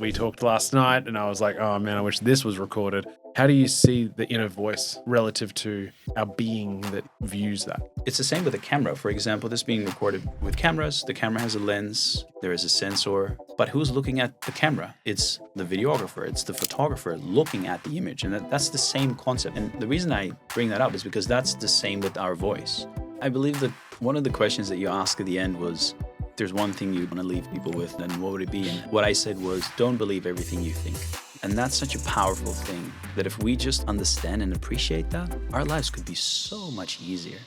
We talked last night and I was like, oh man, I wish this was recorded. How do you see the inner voice relative to our being that views that? It's the same with a camera. For example, this being recorded with cameras. The camera has a lens, there is a sensor, but who's looking at the camera? It's the videographer, it's the photographer looking at the image. And that's the same concept. And the reason I bring that up is because that's the same with our voice. I believe that one of the questions that you asked at the end was, there's one thing you want to leave people with, then what would it be? And what I said was, don't believe everything you think. And that's such a powerful thing that if we just understand and appreciate that, our lives could be so much easier.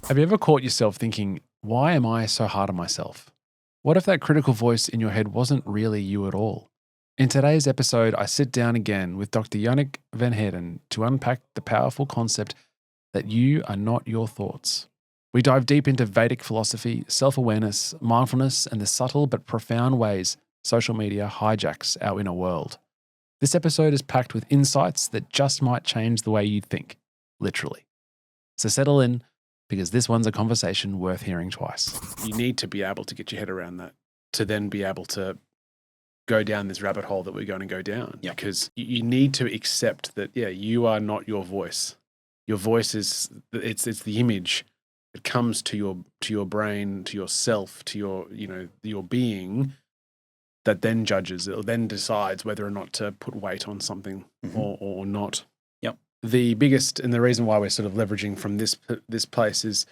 Have you ever caught yourself thinking, why am I so hard on myself? What if that critical voice in your head wasn't really you at all? In today's episode, I sit down again with Dr. Yannick van Heerden to unpack the powerful concept that you are not your thoughts. We dive deep into Vedic philosophy, self-awareness, mindfulness, and the subtle but profound ways social media hijacks our inner world. This episode is packed with insights that just might change the way you think, literally. So settle in, because this one's a conversation worth hearing twice. You need to be able to get your head around that, to then be able to go down this rabbit hole that we're going to go down. Yeah. Because you need to accept that, you are not your voice. Your voice is, it's the image. It comes to your brain, to yourself, to your being, that then judges, it then decides whether or not to put weight on something or not. Yep. The biggest, and the reason why we're sort of leveraging from this place is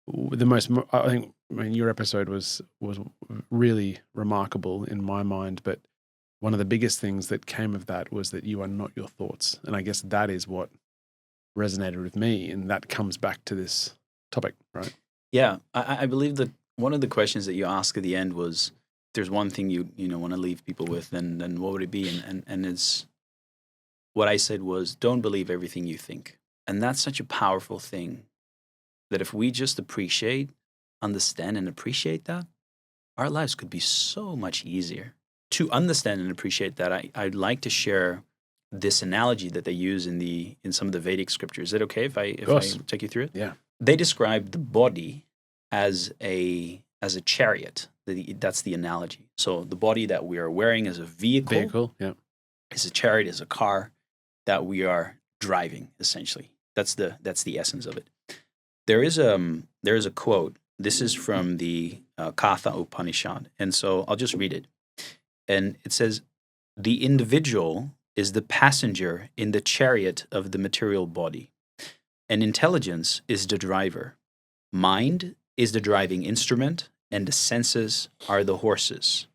the most. I think your episode was really remarkable in my mind, but one of the biggest things that came of that was that you are not your thoughts, and I guess that is what resonated with me, and that comes back to this topic, right? Yeah, I believe that one of the questions that you asked at the end was, if there's one thing you want to leave people with, then what would it be? And it's what I said was, don't believe everything you think. And that's such a powerful thing that if we just understand and appreciate that, our lives could be so much easier. To understand and appreciate that, I'd like to share this analogy that they use in some of the Vedic scriptures. Is it okay if I take you through it? Yeah. They describe the body as a chariot. That's the analogy. So the body that we are wearing as a vehicle, Yeah. is a chariot, is a car that we are driving, essentially. That's the essence of it. There is a quote. This is from the Katha Upanishad, and so I'll just read it. And it says, "The individual is the passenger in the chariot of the material body, and intelligence is the driver. Mind is the driving instrument, and the senses are the horses.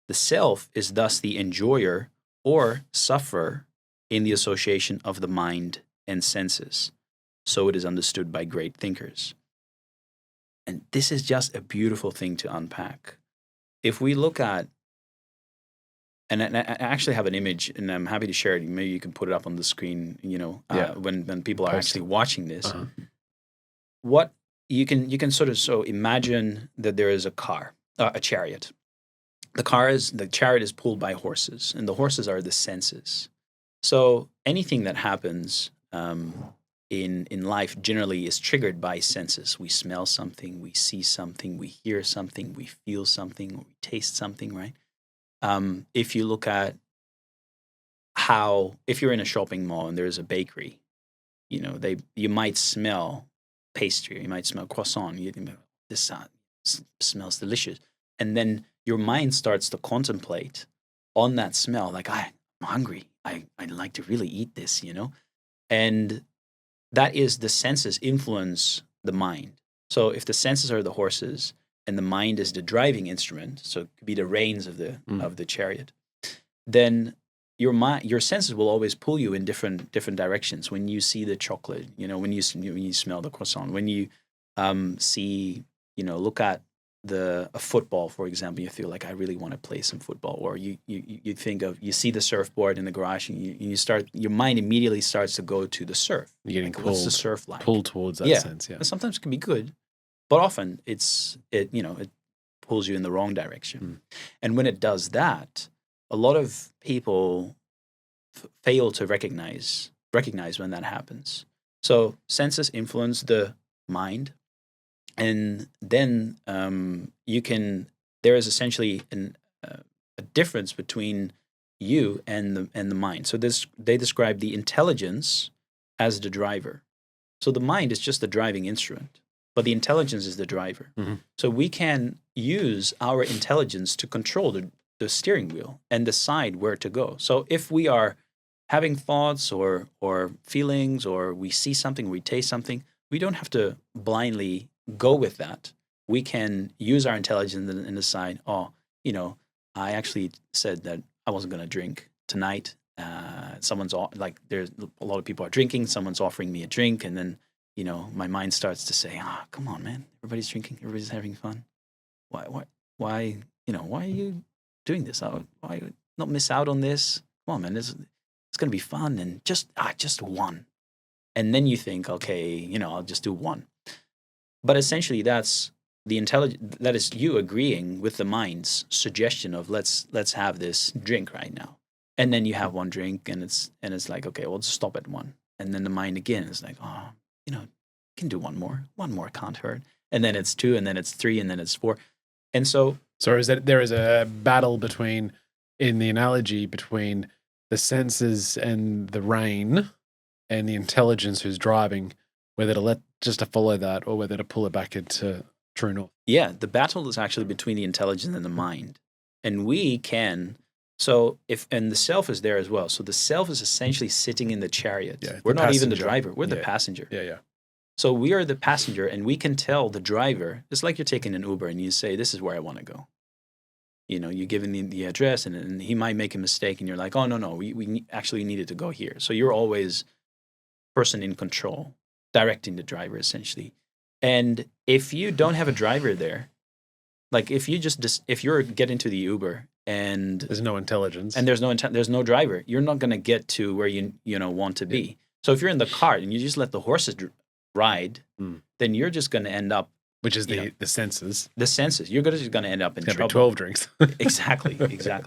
The self is thus the enjoyer or sufferer in the association of the mind and senses. So it is understood by great thinkers." And this is just a beautiful thing to unpack. If we look at, and I actually have an image, and I'm happy to share it. Maybe you can put it up on the screen, when people are actually watching this. What you can sort of imagine that there is a car, a chariot. The chariot is pulled by horses, and the horses are the senses. So anything that happens in life generally is triggered by senses. We smell something, we see something, we hear something, we feel something, we taste something, right? If you look at if you're in a shopping mall and there's a bakery, you might smell pastry, you might smell croissant, you think, this smells delicious. And then your mind starts to contemplate on that smell, like, I'm hungry, I'd like to really eat this, And that is the senses influence the mind. So if the senses are the horses and the mind is the driving instrument, so it could be the reins of the chariot, then your senses will always pull you in different directions. When you see the chocolate, when you smell the croissant, when you look at a football, for example, you feel like, I really want to play some football, or you see the surfboard in the garage, and your mind immediately starts to go to the surf. You're getting like, what's the surf like? Pulled towards that sense, yeah. And sometimes it can be good, but often it pulls you in the wrong direction. And when it does that, a lot of people fail to recognize when that happens. So senses influence the mind, and then there is essentially a difference between you and the mind. So they describe the intelligence as the driver. So the mind is just the driving instrument, but the intelligence is the driver. Mm-hmm. So we can use our intelligence to control the steering wheel and decide where to go. So if we are having thoughts or feelings, or we see something, we taste something, we don't have to blindly go with that. We can use our intelligence and decide, I actually said that I wasn't going to drink tonight. There's a lot of people are drinking. Someone's offering me a drink, and then my mind starts to say, come on, man, everybody's drinking, everybody's having fun. Why are you doing this? Why not miss out on this? Come on, man, it's going to be fun, and just one. And then you think, okay, I'll just do one. But essentially, that's the intelligence. That is you agreeing with the mind's suggestion of let's have this drink right now. And then you have one drink, and it's like, okay, well, just stop at one. And then the mind again is like, you can do one more. One more can't hurt. And then it's two, and then it's three, and then it's four. And so is that there is a battle between, in the analogy, between the senses and the rain, and the intelligence who's driving, whether to follow that or whether to pull it back into true north. Yeah, the battle is actually between the intelligence and the mind. And we can, and the self is there as well. So the self is essentially sitting in the chariot. Yeah, we're not even the driver, we're the passenger. Yeah. So we are the passenger, and we can tell the driver, it's like you're taking an Uber and you say, this is where I want to go. You give him the address, and he might make a mistake, and you're like, oh, no, we actually needed to go here. So you're always person in control, directing the driver essentially. And if you don't have a driver there, like if you're getting to the Uber and there's no intelligence and there's no driver, you're not going to get to where you want to be. So if you're in the cart and you just let the horses ride, then you're just going to end up, which is the senses. The senses. You're just going to end up in trouble. Be 12 drinks. Exactly.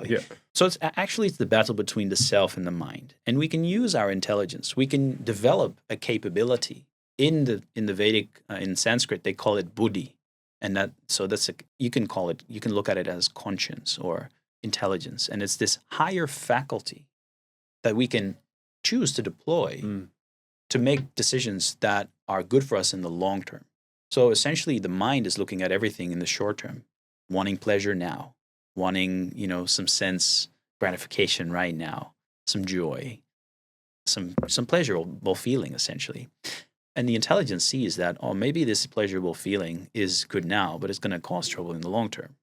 Yeah. So it's the battle between the self and the mind, and we can use our intelligence. We can develop a capability in the Vedic, in Sanskrit they call it buddhi, and you can look at it as conscience or intelligence, and it's this higher faculty that we can choose to deploy to make decisions that are good for us in the long term. So essentially, the mind is looking at everything in the short term, wanting pleasure now, wanting, some sense gratification right now, some joy, some pleasurable feeling, essentially. And the intelligence sees that, maybe this pleasurable feeling is good now, but it's going to cause trouble in the long term.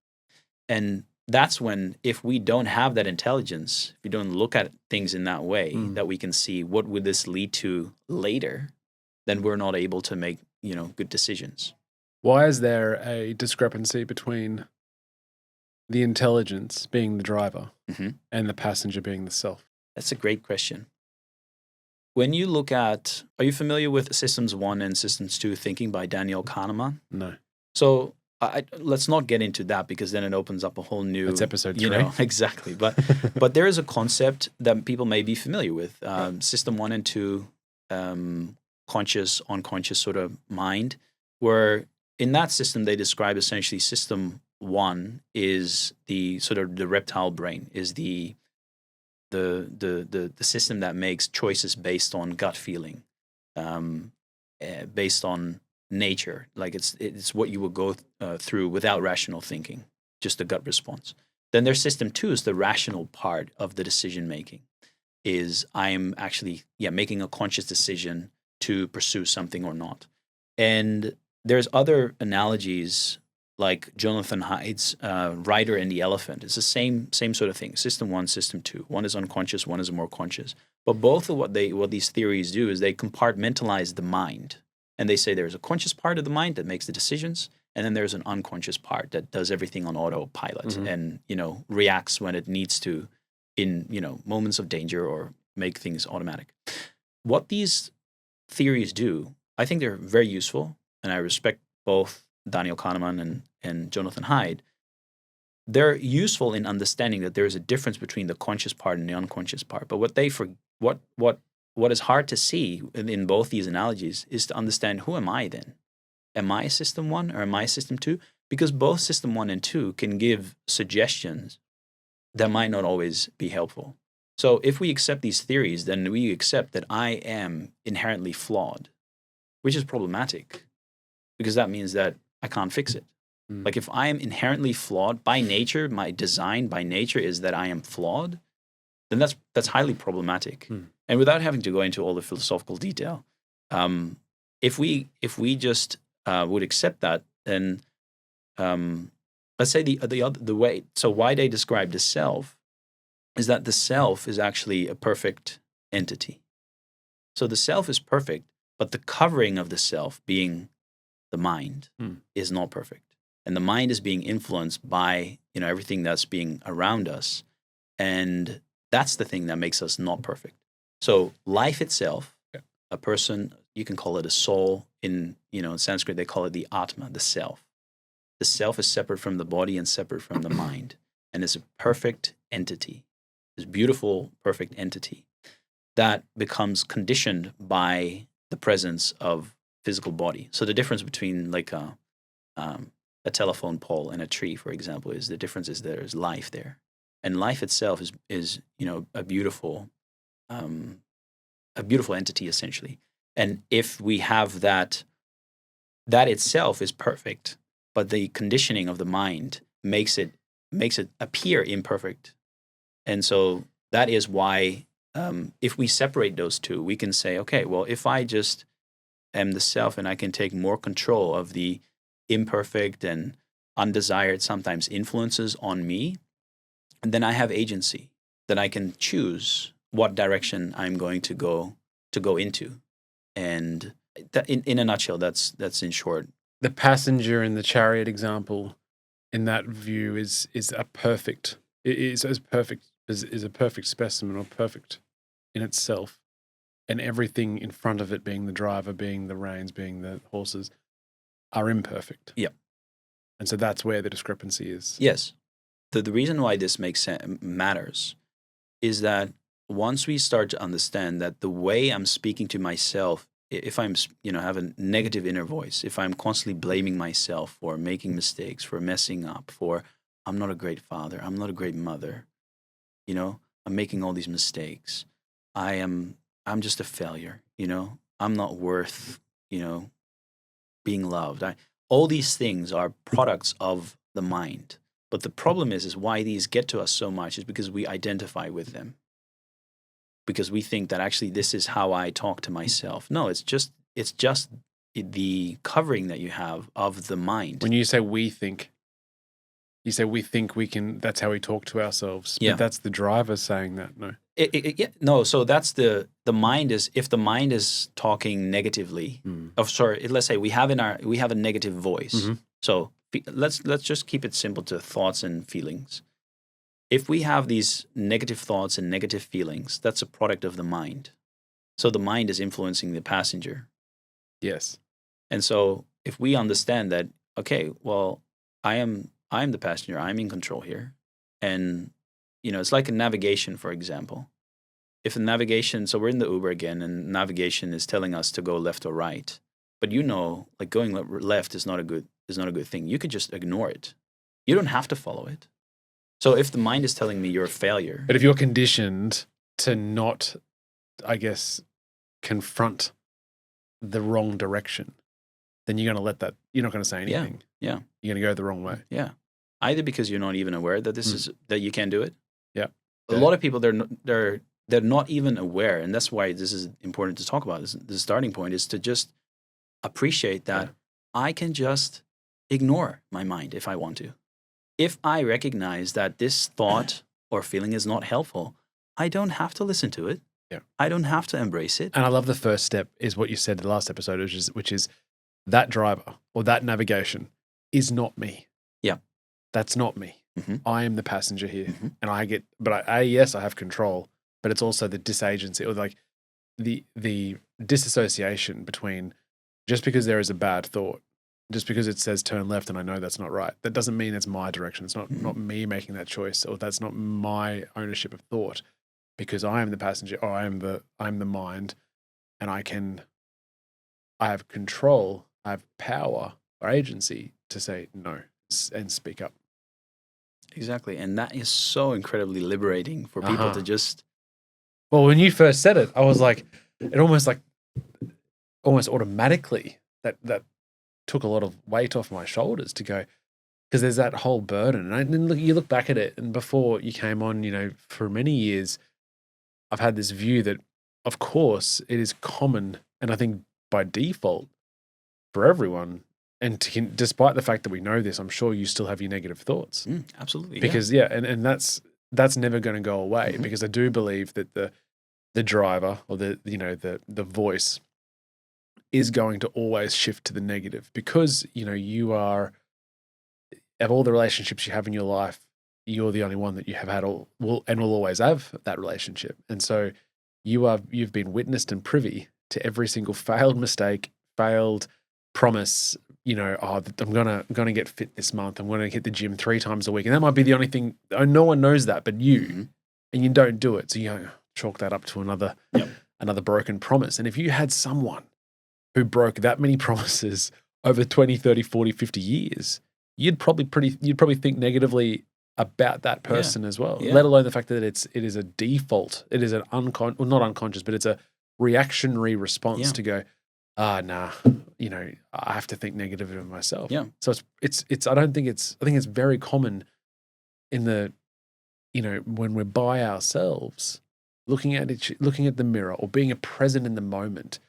And that's when, if we don't have that intelligence, if we don't look at things in that way, that we can see what would this lead to later, then we're not able to make good decisions. Why is there a discrepancy between the intelligence being the driver and the passenger being the self? That's a great question. When you look at, are you familiar with Systems 1 and Systems 2 Thinking by Daniel Kahneman? No. So let's not get into that, because then it opens up a whole new... That's episode 3. Exactly. But there is a concept that people may be familiar with. System 1 and 2, conscious, unconscious sort of mind, where in that system they describe essentially System 1 is the sort of the reptile brain, is the system that makes choices based on gut feeling, based on nature. Like it's what you will go through without rational thinking, just a gut response. Then their System 2 is the rational part of the decision making. Is I'm actually making a conscious decision to pursue something or not. And there's other analogies, like Jonathan Haidt's Rider and the Elephant. It's the same sort of thing. System 1, System 2. One is unconscious, one is more conscious. But both of what these theories do is they compartmentalize the mind. And they say there's a conscious part of the mind that makes the decisions, and then there's an unconscious part that does everything on autopilot and, reacts when it needs to in, moments of danger, or make things automatic. What these theories do, I think they're very useful, and I respect both Daniel Kahneman and Jonathan Haidt. They're useful in understanding that there is a difference between the conscious part and the unconscious part. But what is hard to see in both these analogies is to understand, who am I then? Am I System 1 or am I System 2? Because both System 1 and 2 can give suggestions that might not always be helpful. So if we accept these theories, then we accept that I am inherently flawed, which is problematic because that means that I can't fix it. Like if I am inherently flawed by nature, my design by nature is that I am flawed, then that's highly problematic. And without having to go into all the philosophical detail, if we just would accept that, then let's say the way. So why they describe the self is that the self is actually a perfect entity. So the self is perfect, but the covering of the self, being the mind, is not perfect. And the mind is being influenced by everything that's being around us, and that's the thing that makes us not perfect. So life itself, a person, you can call it a soul. In Sanskrit they call it the Atma, the self. The self is separate from the body and separate from the mind, and is a perfect entity, this beautiful, perfect entity that becomes conditioned by the presence of physical body. So the difference between like a telephone pole and a tree, for example, is the difference is there's life there, and life itself is a beautiful entity essentially. And if we have that itself is perfect, but the conditioning of the mind makes it appear imperfect, and so that is why if we separate those two, we can say, okay, well, if I just am the self and I can take more control of the imperfect and undesired sometimes influences on me, then I have agency. Then I can choose what direction I'm going to go into. And in a nutshell, that's in short. The passenger in the chariot example, in that view, is a perfect. It is as perfect is a perfect specimen, or perfect in itself, and everything in front of it, being the driver, being the reins, being the horses, are imperfect. Yep. And so that's where the discrepancy is. Yes. The reason why this matters is that once we start to understand that the way I'm speaking to myself, if I'm have a negative inner voice, if I'm constantly blaming myself for making mistakes, for messing up, for I'm not a great father, I'm not a great mother, I'm making all these mistakes, I'm just a failure, I'm not worth being loved. All these things are products of the mind. But the problem is why these get to us so much is because we identify with them. Because we think that actually this is how I talk to myself. No, it's just the covering that you have of the mind. When you say we think, you say we think we can, that's how we talk to ourselves. Yeah. But that's the driver saying that, no? No, so that's the mind is, if the mind is talking negatively, let's say we have a negative voice. So let's just keep it simple to thoughts and feelings. If we have these negative thoughts and negative feelings, that's a product of the mind. So the mind is influencing the passenger. Yes. And so if we understand that, okay, well, I am the passenger, I'm in control here. And it's like a navigation, for example. If the navigation, so we're in the Uber again, and navigation is telling us to go left or right, but like going left is not a good thing. You could just ignore it. You don't have to follow it. So if the mind is telling me you're a failure, but if you're conditioned to not, I guess, confront the wrong direction, then you're going to let that. You're not going to say anything. Yeah. You're going to go the wrong way. Yeah. Either because you're not even aware that this is that you can do it. Yeah. A lot of people they're not even aware, and that's why this is important to talk about. The starting point is to just appreciate that I can just ignore my mind if I want to. If I recognize that this thought or feeling is not helpful, I don't have to listen to it. Yeah. I don't have to embrace it. And I love the first step is what you said in the last episode, which is that driver or that navigation is not me. Yeah. That's not me. Mm-hmm. I am the passenger here. And yes, I have control, but it's also the disagency, or like the disassociation between, just because there is a bad thought, just because it says turn left and I know that's not right, that doesn't mean it's my direction. It's not me making that choice, or that's not my ownership of thought, because I am the passenger, or I'm the mind, and I have control, I have power or agency to say no and speak up. Exactly. And that is so incredibly liberating for people to just. Well, when you first said it, I was like, it almost automatically that took a lot of weight off my shoulders to go, because there's that whole burden. And then you look back at it, and before you came on, for many years, I've had this view that, of course, it is common, and I think by default for everyone. And despite the fact that we know this, I'm sure you still have your negative thoughts. Absolutely. Because and that's never going to go away, because I do believe that the driver or the voice is going to always shift to the negative, because you are, of all the relationships you have in your life, you're the only one that you have had will always have that relationship. And so you've been witnessed and privy to every single failed mistake, failed promise, I'm gonna get fit this month. I'm gonna hit the gym 3 times a week. And that might be the only thing. No one knows that but you. And you don't do it. So you chalk that up to another broken promise. And if you had someone who broke that many promises over 20, 30, 40, 50 years, you'd probably think negatively about that person as well. Let alone the fact that it is a default. It is an not unconscious, but it's a reactionary response to go, nah, I have to think negatively of myself. Yeah. So it's I think it's very common in the, when we're by ourselves, looking at the mirror or being present in the moment,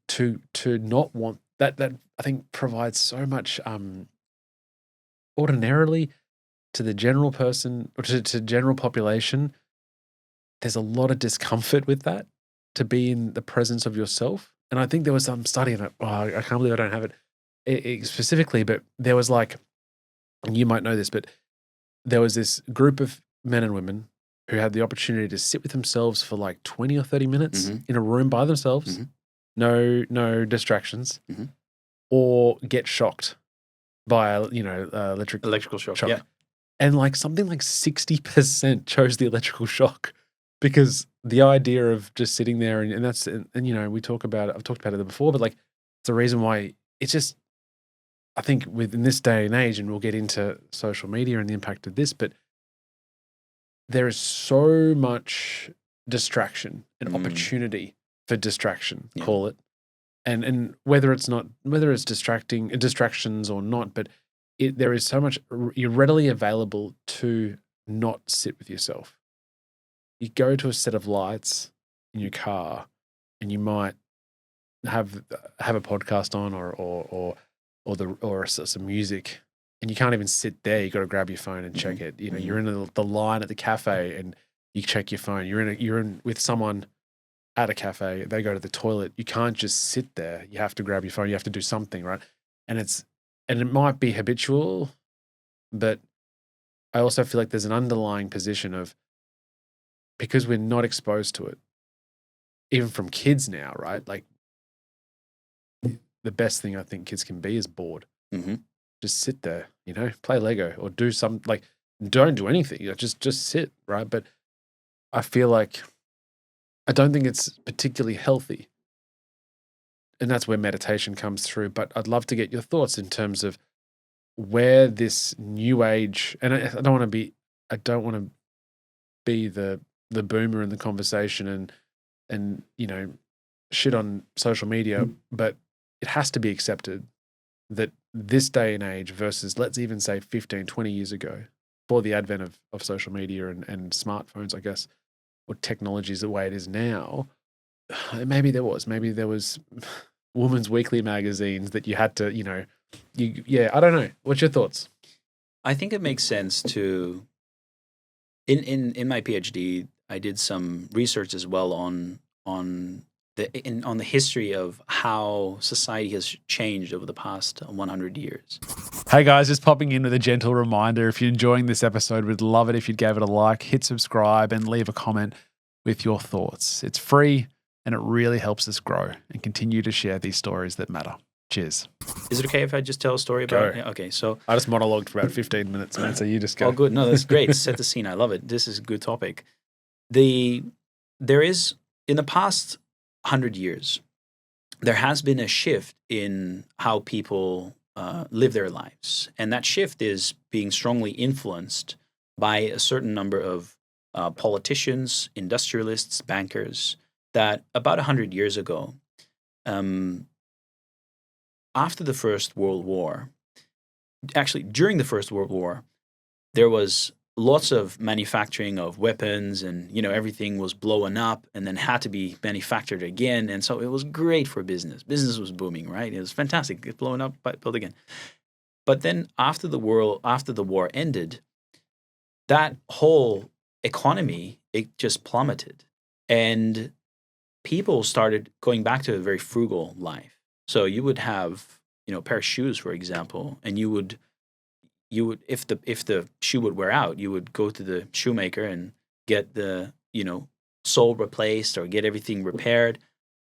to not want that I think provides so much ordinarily to the general person, or to general population. There's a lot of discomfort with that, to be in the presence of yourself. And I think there was some study in it. I can't believe I don't have it specifically, but there was and you might know this, but there was this group of men and women who had the opportunity to sit with themselves for 20 or 30 minutes in a room by themselves, no distractions, or get shocked by electrical shock. Yeah. And something like 60% chose the electrical shock, because the idea of just sitting there and that's, and we talk about it, I've talked about it before, but it's the reason why it's just, I think within this day and age, and we'll get into social media and the impact of this, but there is so much distraction and opportunity for distraction, call it. And whether it's distractions or not, but there is so much, you're readily available to not sit with yourself. You go to a set of lights in your car, and you might have a podcast on or some music, and you can't even sit there. You got to grab your phone and check it. You're in the line at the cafe, and you check your phone. You're in with someone at a cafe. They go to the toilet. You can't just sit there. You have to grab your phone. You have to do something, right? And it might be habitual, but I also feel like there's an underlying position of, because we're not exposed to it, even from kids now, right? The best thing I think kids can be is bored. Just sit there, play Lego or do some, don't do anything. Just sit, right? But I feel like I don't think it's particularly healthy. And that's where meditation comes through. But I'd love to get your thoughts in terms of where this new age, and I don't want to be the boomer in the conversation and shit on social media, but it has to be accepted that this day and age versus, let's even say 15, 20 years ago, before the advent of social media and smartphones, I guess, or technology is the way it is now, maybe there was women's weekly magazines that you had to, I don't know. What's your thoughts? I think it makes sense to, in my PhD, I did some research as well on the history of how society has changed over the past 100 years. Hey guys, just popping in with a gentle reminder. If you're enjoying this episode, we'd love it if you'd give it a like, hit subscribe, and leave a comment with your thoughts. It's free and it really helps us grow and continue to share these stories that matter. Cheers. Is it okay if I just tell a story about it? Okay, so I just monologued for about 15 minutes, man, so you just go. Oh, good. No, that's great. Set the scene. I love it. This is a good topic. There is, in the past 100 years, there has been a shift in how people live their lives. And that shift is being strongly influenced by a certain number of politicians, industrialists, bankers, that about 100 years ago, um, after the First World War, actually during the First World War, there was lots of manufacturing of weapons, and everything was blowing up and then had to be manufactured again, and so it was great for business. Business was booming, right? It was fantastic. It's blowing up, but built again. But then after the war ended, that whole economy, it just plummeted, and people started going back to a very frugal life. So you would have, a pair of shoes, for example, and you would if the shoe would wear out, you would go to the shoemaker and get the sole replaced or get everything repaired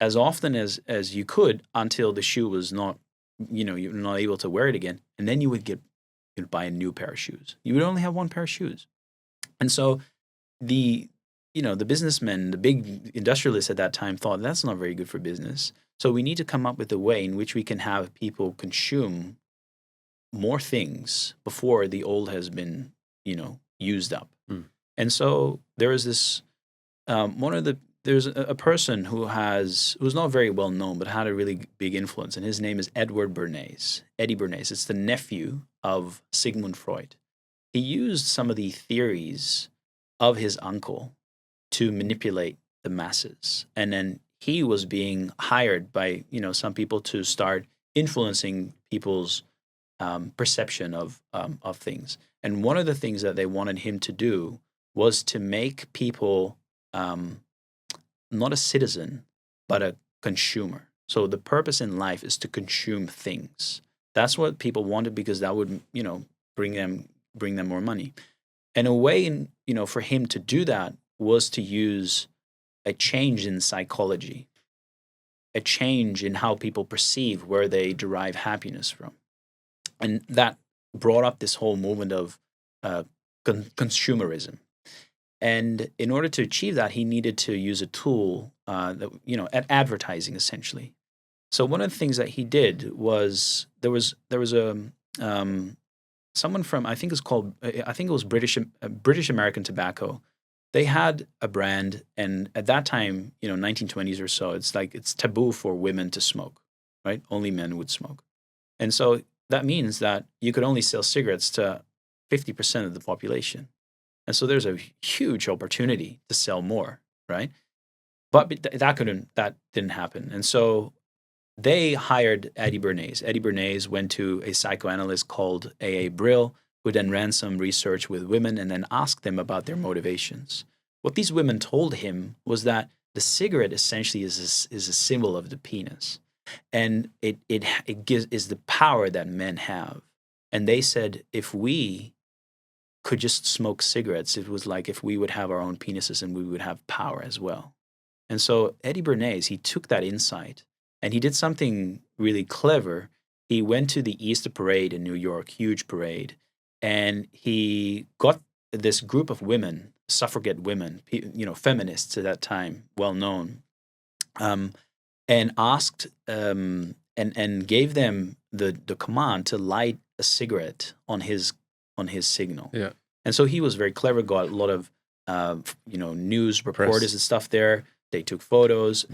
as often as you could until the shoe was not, you're not able to wear it again, and then you'd buy a new pair of shoes. You would only have one pair of shoes. And so the businessmen, the big industrialists at that time thought that's not very good for business. So we need to come up with a way in which we can have people consume more things before the old has been, used up. Mm. And so there is this there's a person who's not very well known, but had a really big influence, and his name is Eddie Bernays. It's the nephew of Sigmund Freud. He used some of the theories of his uncle to manipulate the masses, and then he was being hired by some people to start influencing people's perception of things. And one of the things that they wanted him to do was to make people not a citizen, but a consumer. So the purpose in life is to consume things. That's what people wanted, because that would, bring them more money. And a way for him to do that was to use a change in psychology, a change in how people perceive where they derive happiness from. And that brought up this whole movement of consumerism. And in order to achieve that, he needed to use a tool at advertising, essentially. So one of the things that he did was there was a someone from I think it was British American Tobacco. They had a brand, and at that time, 1920s or so, it's taboo for women to smoke, right? Only men would smoke, and so that means that you could only sell cigarettes to 50% of the population. And so there's a huge opportunity to sell more, right? But that didn't happen. And so they hired Eddie Bernays. Eddie Bernays went to a psychoanalyst called A.A. Brill, who then ran some research with women and then asked them about their motivations. What these women told him was that the cigarette essentially is a symbol of the penis. And it is the power that men have. And they said, if we could just smoke cigarettes, it was like if we would have our own penises and we would have power as well. And so Eddie Bernays, he took that insight and he did something really clever. He went to the Easter Parade in New York, huge parade, and he got this group of women, suffragette women, feminists at that time, well known, and asked and gave them the command to light a cigarette on his signal. Yeah. And so he was very clever, got a lot of news reporters and stuff there. They took photos.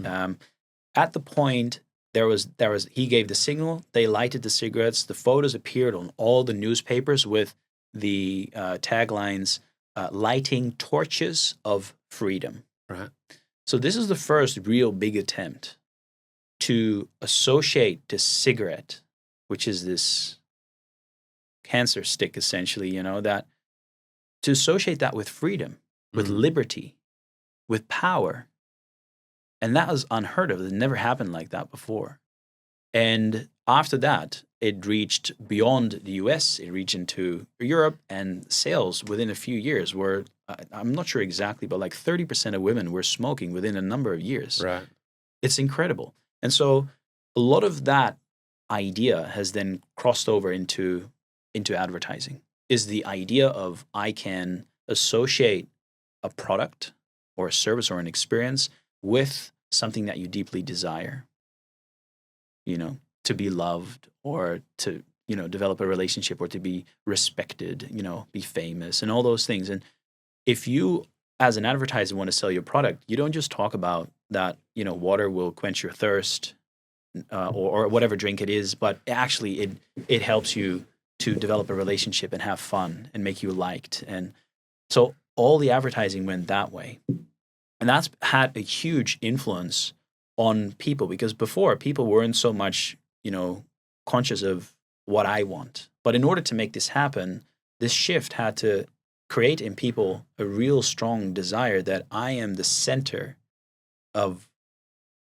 At the point he gave the signal, they lighted the cigarettes. The photos appeared on all the newspapers with the taglines, lighting torches of freedom. Right. So this is the first real big attempt to associate the cigarette, which is this cancer stick, essentially, that to associate that with freedom, with liberty, with power. And that was unheard of. It never happened like that before. And after that, it reached beyond the US, it reached into Europe, and sales within a few years were, I'm not sure exactly, but like 30% of women were smoking within a number of years. Right. It's incredible. And so a lot of that idea has then crossed over into advertising, is the idea of I can associate a product or a service or an experience with something that you deeply desire, to be loved or to develop a relationship or to be respected, be famous and all those things. And if you, as an advertiser, want to sell your product, you don't just talk about that, water will quench your thirst, or whatever drink it is, but actually it helps you to develop a relationship and have fun and make you liked. And so all the advertising went that way. And that's had a huge influence on people, because before people weren't so much, conscious of what I want. But in order to make this happen, this shift had to create in people a real strong desire that I am the center of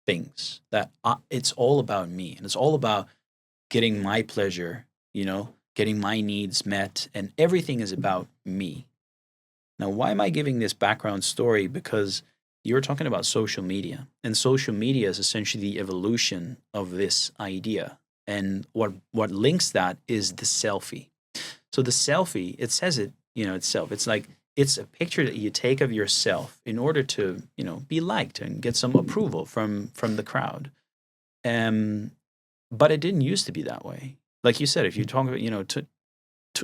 things, that it's all about me, and it's all about getting my pleasure, getting my needs met, and everything is about me. Now, why am I giving this background story? Because you're talking about social media, and social media is essentially the evolution of this idea. And what links that is the selfie. So the selfie, it says it, itself. It's like, it's a picture that you take of yourself in order to, be liked and get some approval from the crowd. But it didn't used to be that way. Like you said, if you talk about,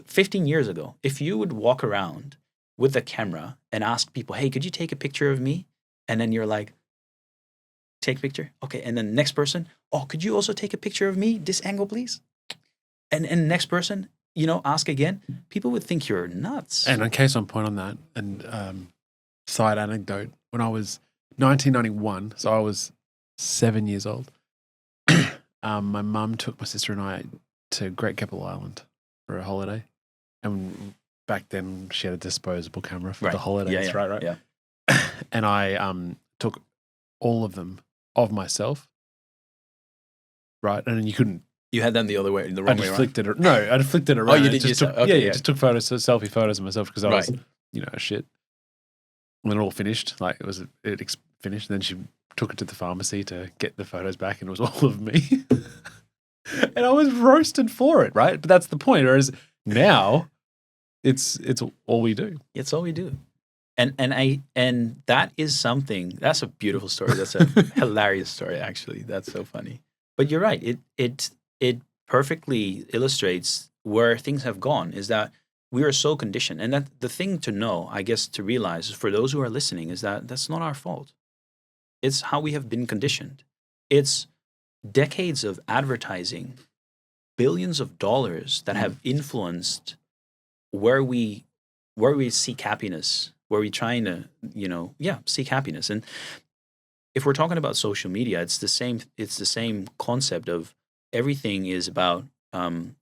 15 years ago, if you would walk around with a camera and ask people, hey, could you take a picture of me? And then you're like, take a picture. Okay. And then next person, oh, could you also take a picture of me? This angle, please. And next person, ask again. People would think you're nuts. And in case on point on that, and side anecdote, when I was 1991, so I was 7 years old, my mum took my sister and I to Great Keppel Island for a holiday. And back then she had a disposable camera for the holidays, right? Yeah. And I took all of them of myself, right? And then you couldn't. You had them the other way, the wrong way around? I flicked it around. Oh, you did yourself? Okay, just took selfie photos of myself because I was, shit. When it all finished, finished, and then she took it to the pharmacy to get the photos back, and it was all of me. And I was roasted for it, right? But that's the point. Whereas now, it's all we do. It's all we do. And that is something, that's a beautiful story. That's a hilarious story, actually. That's so funny. But you're right. It perfectly illustrates where things have gone, is that we are so conditioned. And that the thing to know, I guess, to realize for those who are listening, is that that's not our fault. It's how we have been conditioned. It's decades of advertising, billions of dollars that have influenced where we seek happiness, where we're trying to, seek happiness. And if we're talking about social media, it's the same concept of everything is about trying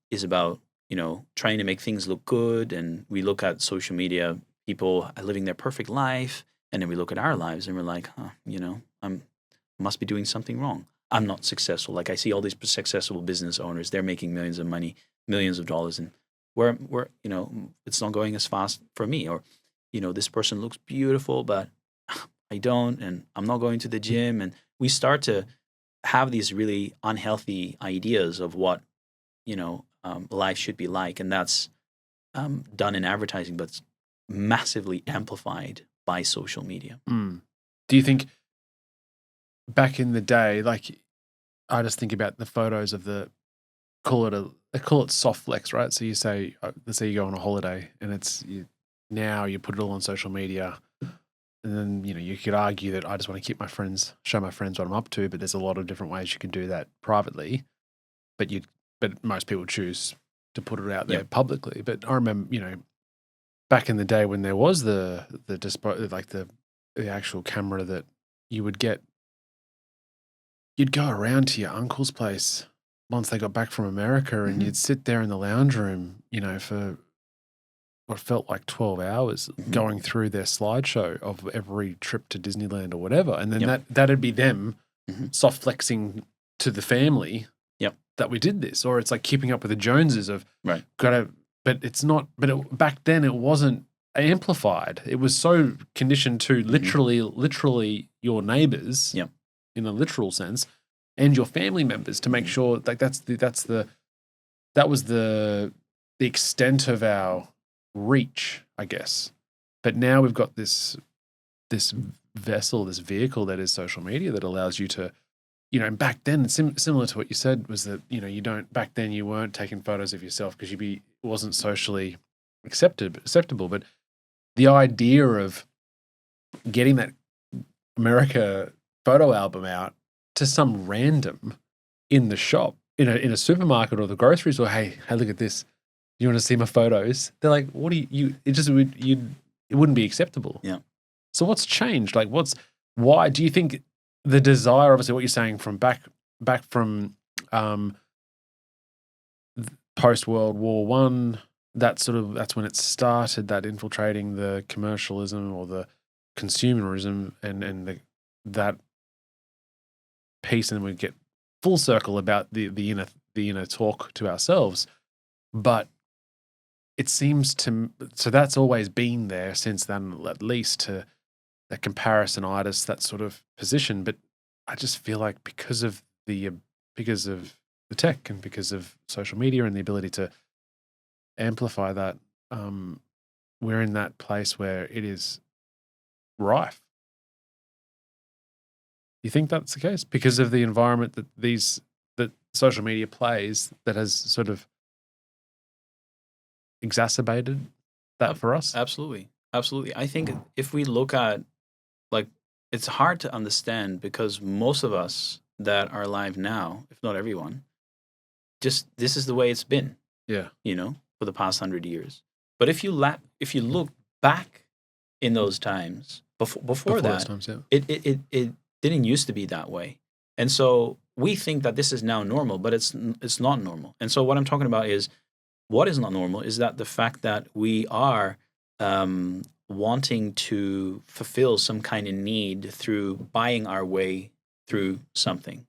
to make things look good. And we look at social media, people are living their perfect life, and then we look at our lives and we're like, I must be doing something wrong. I'm not successful. Like, I see all these successful business owners, they're making millions of money, millions of dollars, and we're it's not going as fast for me. Or, this person looks beautiful, but I don't, and I'm not going to the gym. And we start to have these really unhealthy ideas of what, life should be like. And that's done in advertising, but it's massively amplified by social media. Do you think back in the day, like, I just think about the photos of they call it soft flex, right? So you say, let's say you go on a holiday and now you put it all on social media, and then, you could argue that I just want to show my friends what I'm up to, but there's a lot of different ways you can do that privately, but most people choose to put it out there publicly. But I remember, back in the day when there was the actual camera that you would get, you'd go around to your uncle's place once they got back from America, and you'd sit there in the lounge room, for what felt like 12 hours going through their slideshow of every trip to Disneyland or whatever. And then that'd be them soft flexing to the family that we did this. Or it's like keeping up with the Joneses of but it's not, back then it wasn't amplified. It was so conditioned to literally your neighbors in a literal sense, and your family members, to make sure like that was the extent of our reach, I guess. But now we've got this vehicle that is social media that allows you to and back then, similar to what you said, was that, back then you weren't taking photos of yourself because it wasn't socially acceptable. But the idea of getting that America photo album out to some random in the shop, in a supermarket or the grocery store, hey, look at this. You want to see my photos? They're like, what do you? It wouldn't be acceptable. Yeah. So what's changed? Like, why do you think the desire, obviously what you're saying from back from post World War One, that's when it started, that infiltrating the commercialism or the consumerism and that piece, and we get full circle about the inner talk to ourselves. But it seems so that's always been there since then, at least, to that comparisonitis, that sort of position. But I just feel like because of the tech and because of social media and the ability to amplify that, we're in that place where it is rife. You think that's the case because of the environment that social media plays, that has sort of exacerbated that for us? Absolutely. I think if we look at, like, it's hard to understand because most of us that are alive now, if not everyone, just this is the way it's been. Yeah. For the past 100 years. But if you look back in those times, before that, times, yeah. it didn't used to be that way. And so we think that this is now normal, but it's not normal. And so what I'm talking about is, what is not normal is that the fact that we are wanting to fulfill some kind of need through buying our way through something.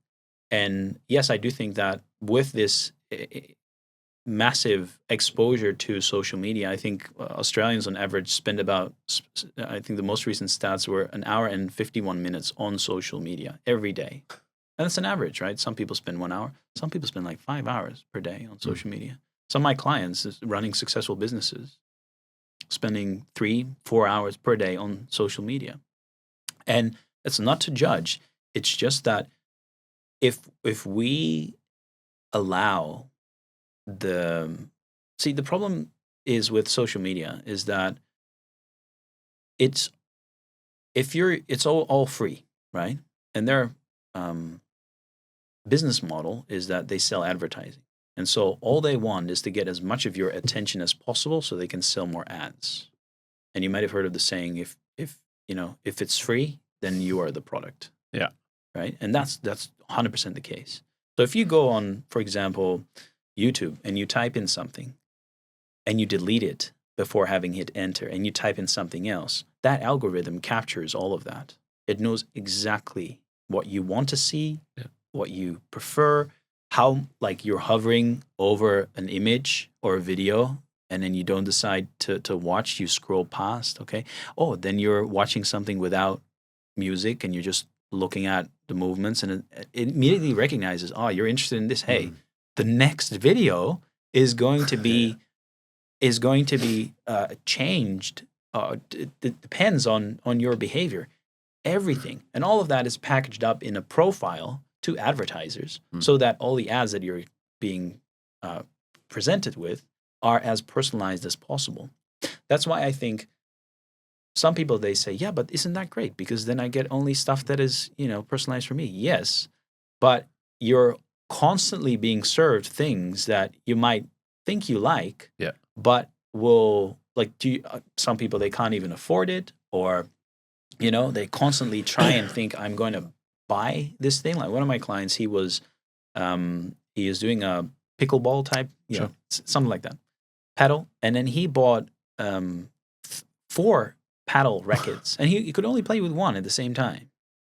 And yes, I do think that with this massive exposure to social media, I think Australians on average spend about, I think the most recent stats were 1 hour and 51 minutes on social media every day. And that's an average, right? Some people spend 1 hour. Some people spend like 5 hours per day on social media. Some of my clients running successful businesses, spending 3-4 hours per day on social media. And it's not to judge. It's just that if we allow the problem is with social media is that it's all free, right? And their business model is that they sell advertising. And so all they want is to get as much of your attention as possible so they can sell more ads. And you might have heard of the saying, if it's free, then you are the product. Yeah. Right? And that's 100% the case. So if you go on, for example, YouTube and you type in something and you delete it before having hit enter and you type in something else, that algorithm captures all of that. It knows exactly what you want to see, what you prefer, how, like, you're hovering over an image or a video and then you don't decide to watch, you scroll past, okay? Oh, then you're watching something without music and you're just looking at the movements, and it immediately recognizes, oh, you're interested in this. Hey, the next video is going to be changed. It depends on your behavior. Everything, and all of that is packaged up in a profile to advertisers, so that all the ads that you're being presented with are as personalized as possible. That's why I think some people, they say, yeah, but isn't that great? Because then I get only stuff that is, personalized for me. Yes, but you're constantly being served things that you might think you like, but will, like, some people, they can't even afford it, or, they constantly try and think, I'm going to buy this thing. Like one of my clients, he is doing a pickleball type, something like that, paddle. And then he bought 4 paddle rackets, and he could only play with one at the same time.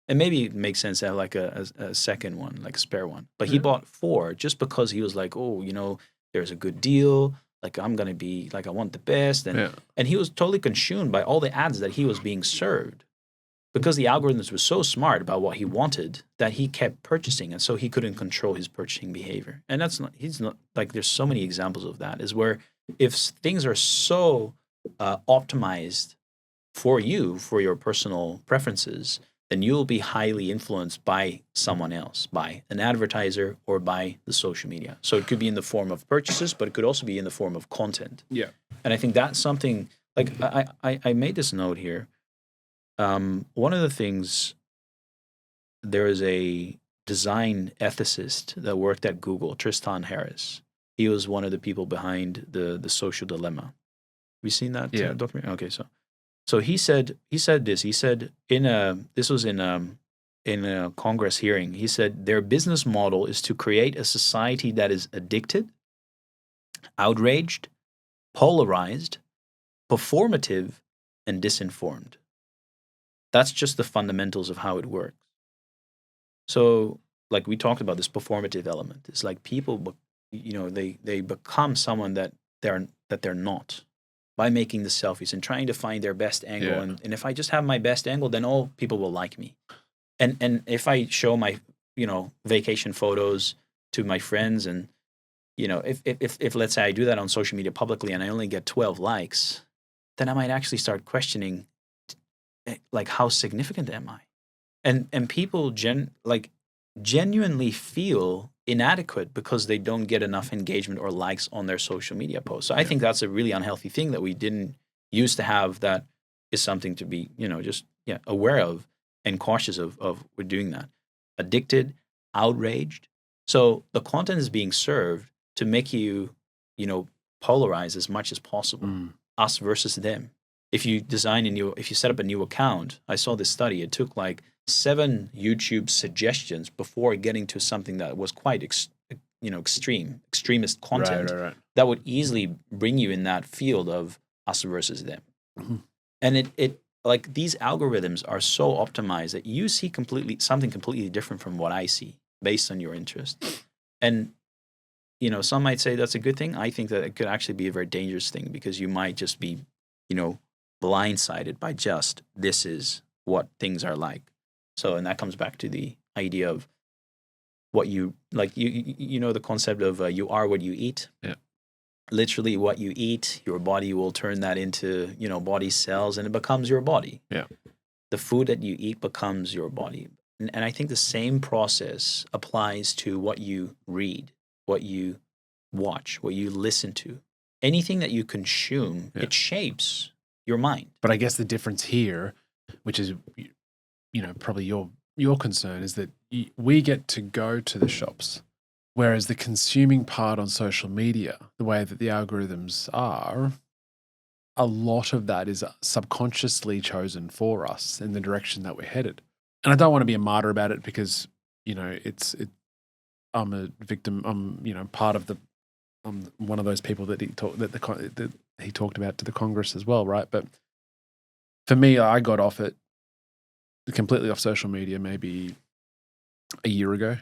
And maybe it makes sense to have like a second one, like a spare one. But he bought 4 just because he was like, oh, there's a good deal. Like, I'm going to be, like, I want the best. And he was totally consumed by all the ads that he was being served, because the algorithms were so smart about what he wanted that he kept purchasing. And so he couldn't control his purchasing behavior. And he's not, like, there's so many examples of that, is where if things are so optimized for you, for your personal preferences, then you'll be highly influenced by someone else, by an advertiser or by the social media. So it could be in the form of purchases, but it could also be in the form of content. Yeah. And I think that's something like I made this note here. One of the things, there is a design ethicist that worked at Google, Tristan Harris. He was one of the people behind the social dilemma. Have you seen that documentary? Okay, so he said this. He said in a Congress hearing, he said their business model is to create a society that is addicted, outraged, polarized, performative, and disinformed. That's just the fundamentals of how it works. So, like we talked about, this performative element. It's like people, they become someone that they're not by making the selfies and trying to find their best angle. Yeah. And if I just have my best angle, then all people will like me. And if I show my vacation photos to my friends, and if let's say I do that on social media publicly and I only get 12 likes, then I might actually start questioning, like, how significant am I? And people genuinely feel inadequate because they don't get enough engagement or likes on their social media posts. So I think that's a really unhealthy thing that we didn't used to have. That is something to be aware of and cautious of we're doing that. Addicted, outraged. So the content is being served to make you, polarize as much as possible. Us versus them. If you set up a new account, I saw this study, it took like 7 YouTube suggestions before getting to something that was quite extremist content that would easily bring you in that field of us versus them. Mm-hmm. And it like, these algorithms are so optimized that you see something completely different from what I see based on your interest. And some might say that's a good thing. I think that it could actually be a very dangerous thing, because you might just be blindsided by just, this is what things are like. So, and that comes back to the idea of what you like. The concept of you are what you eat. Yeah. Literally, what you eat, your body will turn that into body cells, and it becomes your body. Yeah. The food that you eat becomes your body, and I think the same process applies to what you read, what you watch, what you listen to. Anything that you consume, it shapes your mind. But I guess the difference here, which is, probably your concern, is that we get to go to the shops, whereas the consuming part on social media, the way that the algorithms are, a lot of that is subconsciously chosen for us in the direction that we're headed. And I don't want to be a martyr about it, because I'm a victim. I'm part of I'm one of those people that he talked about to the Congress as well, right? But for me, I got off it completely off social media maybe a year ago,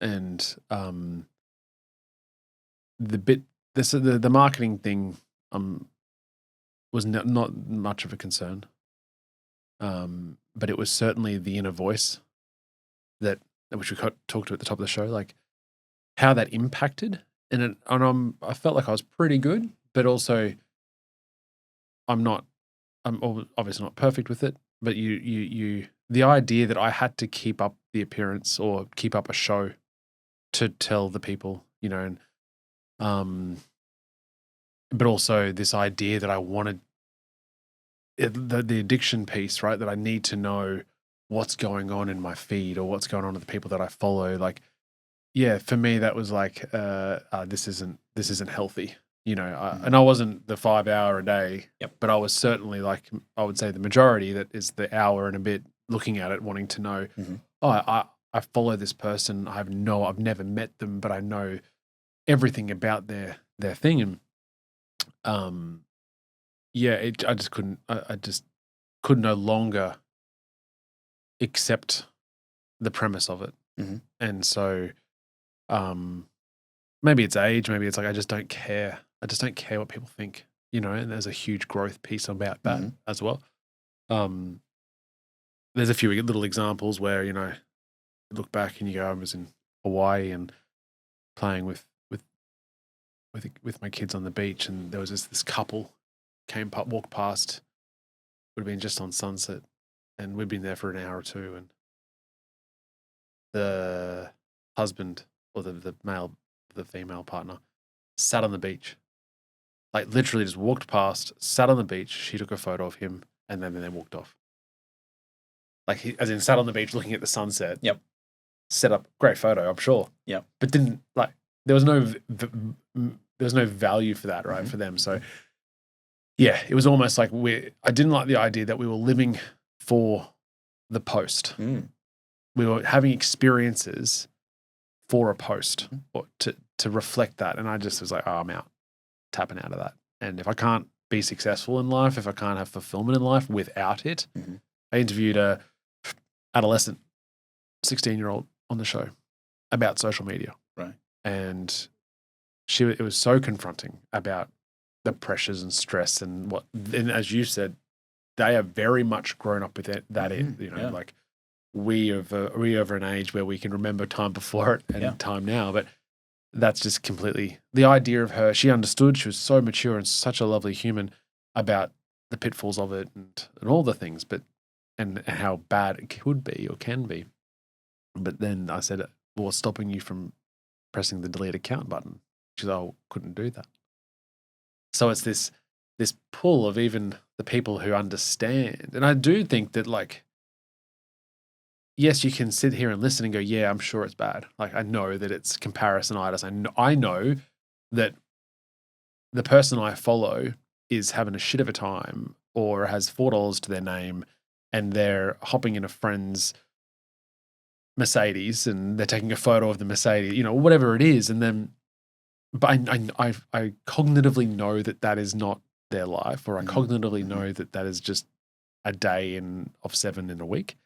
and the marketing thing was not much of a concern, but it was certainly the inner voice which we talked to at the top of the show, like how that impacted. And I felt like I was pretty good, but also I'm obviously not perfect with it. But the idea that I had to keep up the appearance or keep up a show to tell the people, and but also this idea that I wanted the addiction piece, right? That I need to know what's going on in my feed or what's going on with the people that I follow. Like, yeah, for me that was like, this isn't healthy, and I wasn't the 5 hour a day, but I was certainly, like, I would say the majority that is the hour and a bit looking at it, wanting to know, I follow this person. I've never met them, but I know everything about their thing. And I just couldn't, I just could no longer accept the premise of it. Mm-hmm. And so, maybe it's age, maybe it's like, I just don't care. I just don't care what people think, and there's a huge growth piece about that as well. There's a few little examples where, you look back and you go, I was in Hawaii and playing with my kids on the beach, and there was this couple walked past, would have been just on sunset, and we'd been there for an hour or two, and the husband or the female partner sat on the beach, like literally just walked past, sat on the beach. She took a photo of him, and then they walked off. Like as in sat on the beach looking at the sunset. Yep. Set up, great photo, I'm sure. Yep. But didn't like there was no value for that, right? For them. So yeah, it was almost like I didn't like the idea that we were living for the post. We were having experiences for a post or to reflect that. And I just was like, oh, I'm out, tapping out of that. And if I can't be successful in life, if I can't have fulfillment in life without it, I interviewed a adolescent 16-year-old on the show about social media. Right. And it was so confronting about the pressures and stress and and as you said, they are very much grown up with that like we over an age where we can remember time before it and time now, but that's just completely the idea of her. She understood, she was so mature and such a lovely human about the pitfalls of it and all the things, but and how bad it could be or can be. But then I said, well, what's stopping you from pressing the delete account button? She's like, oh, couldn't do that. So it's this pull of even the people who understand. And I do think that, like, yes, you can sit here and listen and go, yeah, I'm sure it's bad. Like, I know that it's comparisonitis. I know that the person I follow is having a shit of a time or has $4 to their name and they're hopping in a friend's Mercedes and they're taking a photo of the Mercedes, whatever it is. And then, but I cognitively know that is not their life, or I cognitively know that is just a day of 7 in a week.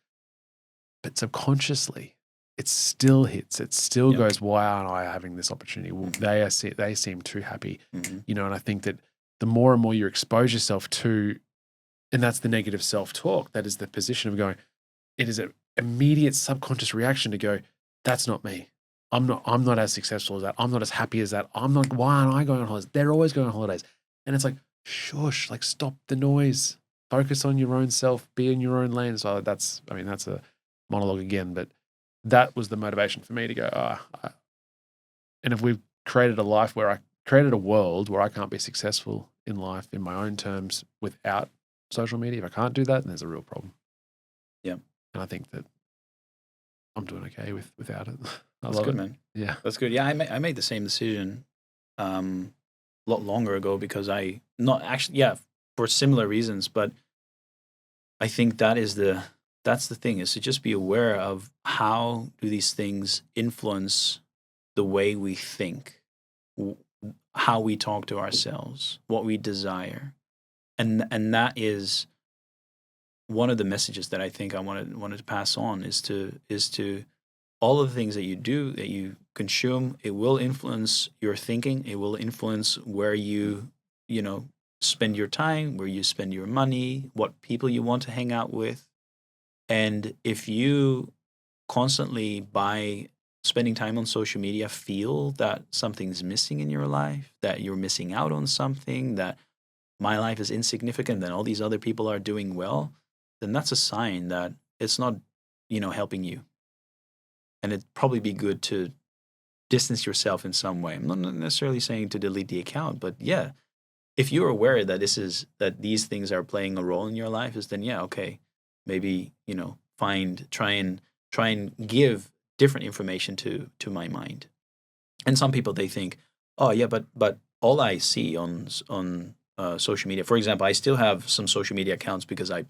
But subconsciously, it still hits. It still goes, why aren't I having this opportunity? Well, they seem too happy, and I think that the more and more you expose yourself to, and that's the negative self-talk, that is the position of going, it is an immediate subconscious reaction to go, that's not me. I'm not as successful as that. I'm not as happy as that. Why aren't I going on holidays? They're always going on holidays. And it's like, shush, like stop the noise. Focus on your own self, be in your own lane. So that's a monologue again, but that was the motivation for me to go, and if we've created a world where I can't be successful in life in my own terms without social media, if I can't do that, then there's a real problem. Yeah. And I think that I'm doing okay without it. That's good, man. Yeah. That's good. Yeah, I made the same decision a lot longer ago because for similar reasons, but I think that's the thing, is to just be aware of how do these things influence the way we think, how we talk to ourselves, what we desire. And that is one of the messages that I think I wanted to pass on is to all of the things that you do, that you consume, it will influence your thinking. It will influence where you spend your time, where you spend your money, what people you want to hang out with. And if you constantly, by spending time on social media, feel that something's missing in your life, that you're missing out on something, that my life is insignificant, that all these other people are doing well, then that's a sign that it's not, helping you. And it'd probably be good to distance yourself in some way. I'm not necessarily saying to delete the account, but yeah, if you're aware that these things are playing a role in your life, then okay, maybe try and give different information to my mind. And some people, they think, oh yeah, but all I see on social media, for example, I still have some social media accounts because I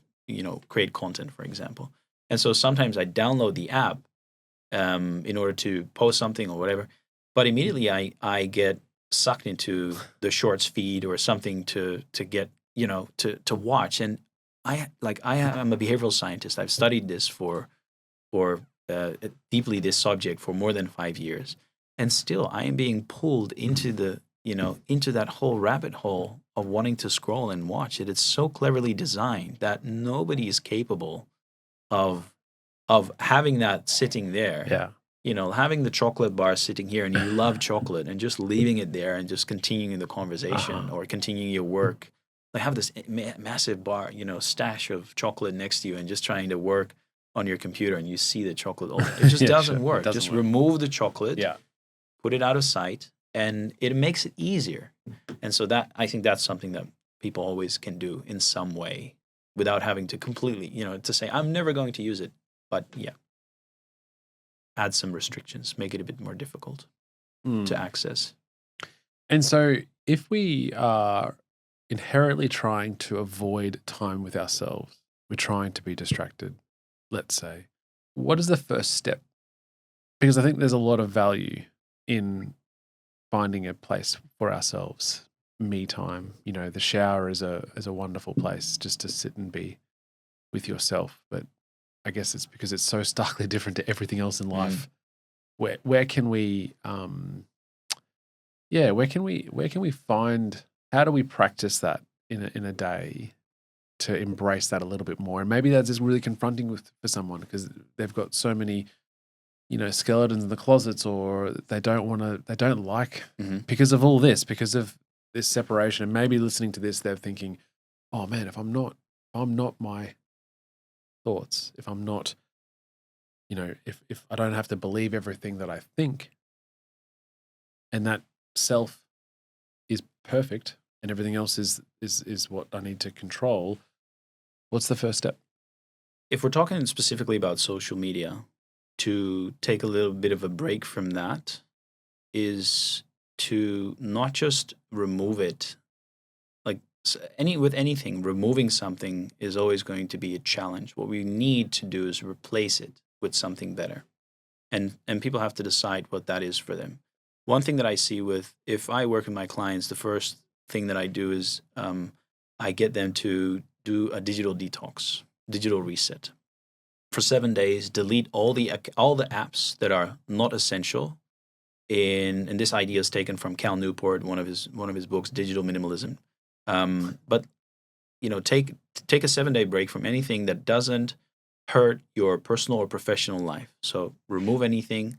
create content, for example, and so sometimes I download the app in order to post something or whatever, but immediately I get sucked into the shorts feed or something to get to watch. And I am a behavioral scientist. I've studied this for deeply this subject for more than 5 years, and still I am being pulled into into that whole rabbit hole of wanting to scroll and watch it. It's so cleverly designed that nobody is capable of having that sitting there. Yeah. Having the chocolate bar sitting here and you love chocolate and just leaving it there and just continuing the conversation or continuing your work like have this massive bar, stash of chocolate next to you and just trying to work on your computer and you see the chocolate all day. It just Yeah, doesn't sure. It work. doesn't Just work. remove the chocolate, Yeah. put it out of sight, and it makes it easier. And so that I think that's something that people always can do in some way without having to completely, to say I'm never going to use it. But yeah, add some restrictions, make it a bit more difficult to access. And so if we are inherently trying to avoid time with ourselves, we're trying to be distracted, let's say, what is the first step? Because I think there's a lot of value in finding a place for ourselves, me time. The shower is a wonderful place just to sit and be with yourself. But I guess it's because it's so starkly different to everything else in life. Where can we where can we find, how do we practice that in a day to embrace that a little bit more? And maybe that's just really confronting for someone because they've got so many, skeletons in the closets, or they don't like because of all this, because of this separation. And maybe listening to this, they're thinking, oh man, if I'm not my thoughts, if I'm not, if I don't have to believe everything that I think, and that self is perfect and everything else is what I need to control, what's the first step? If we're talking specifically about social media, to take a little bit of a break from that is to not just remove it. Like with anything, removing something is always going to be a challenge. What we need to do is replace it with something better. And people have to decide what that is for them. One thing that I see if I work with my clients, the first thing that I do is I get them to do a digital detox, digital reset. For 7 days, delete all the apps that are not essential. And this idea is taken from Cal Newport, one of his books, Digital Minimalism. But take a 7-day break from anything that doesn't hurt your personal or professional life. So remove anything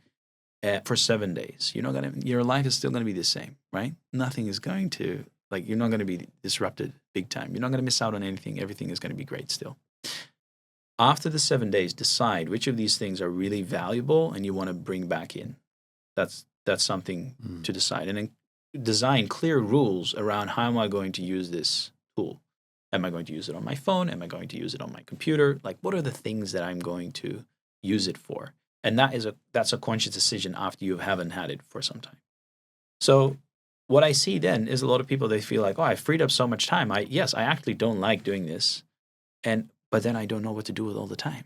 for 7 days. Your life is still gonna be the same, right? Nothing is going to, you're not gonna be disrupted big time. You're not gonna miss out on anything. Everything is gonna be great still. After the 7 days, decide which of these things are really valuable and you want to bring back in. That's something to decide. And then design clear rules around how am I going to use this tool. Am I going to use it on my phone? Am I going to use it on my computer? What are the things that I'm going to use it for? And that's a conscious decision after you haven't had it for some time. So what I see then is a lot of people, they feel like, oh, I freed up so much time. I actually don't like doing this. But then I don't know what to do with all the time.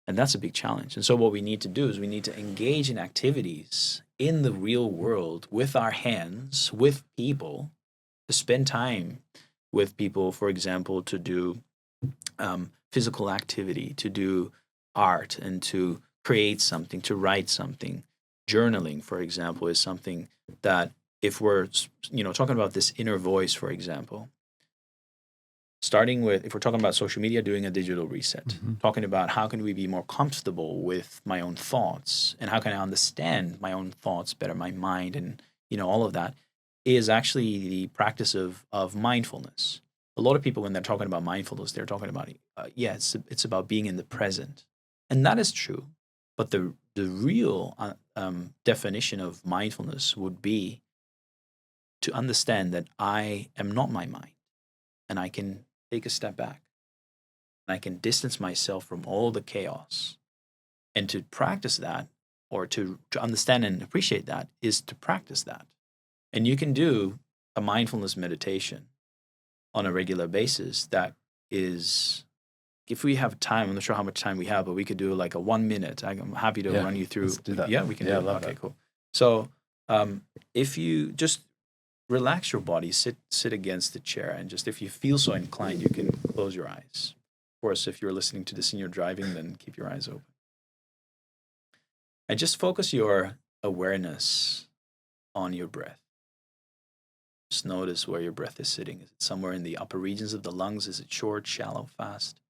And that's a big challenge. And so what we need to do is we need to engage in activities in the real world with our hands, with people, to spend time with people, for example, to do physical activity, to do art, and to create something, to write something. Journaling, for example, is something that if we're talking about this inner voice, for example, starting with, if we're talking about social media, doing a digital reset, talking about how can we be more comfortable with my own thoughts and how can I understand my own thoughts better, my mind, and all of that is actually the practice of mindfulness. A lot of people, when they're talking about mindfulness, they're talking about it's about being in the present, and that is true. But the real definition of mindfulness would be to understand that I am not my mind, and I can take a step back and I can distance myself from all the chaos. And to practice that, or to understand and appreciate that, is to practice that. And you can do a mindfulness meditation on a regular basis. That is, if we have time, I'm not sure how much time we have, but we could do like a 1 minute. I'm happy to run you through. Let's do that. Yeah, we can do I it. love Okay, that. cool. So if you just relax your body, sit against the chair, and just, if you feel so inclined, you can close your eyes. Of course, if you're listening to this and you're driving, then keep your eyes open. And just focus your awareness on your breath. Just notice where your breath is sitting. Is it somewhere in the upper regions of the lungs? Is it short, shallow, fast?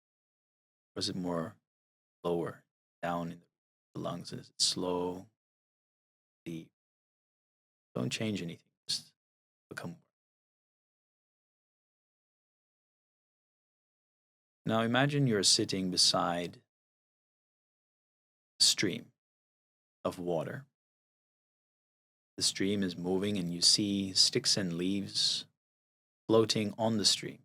Or is it more lower, down in the lungs? Is it slow, deep? Don't change anything. Just become Now imagine you're sitting beside a stream of water. The stream is moving and you see sticks and leaves floating on the stream.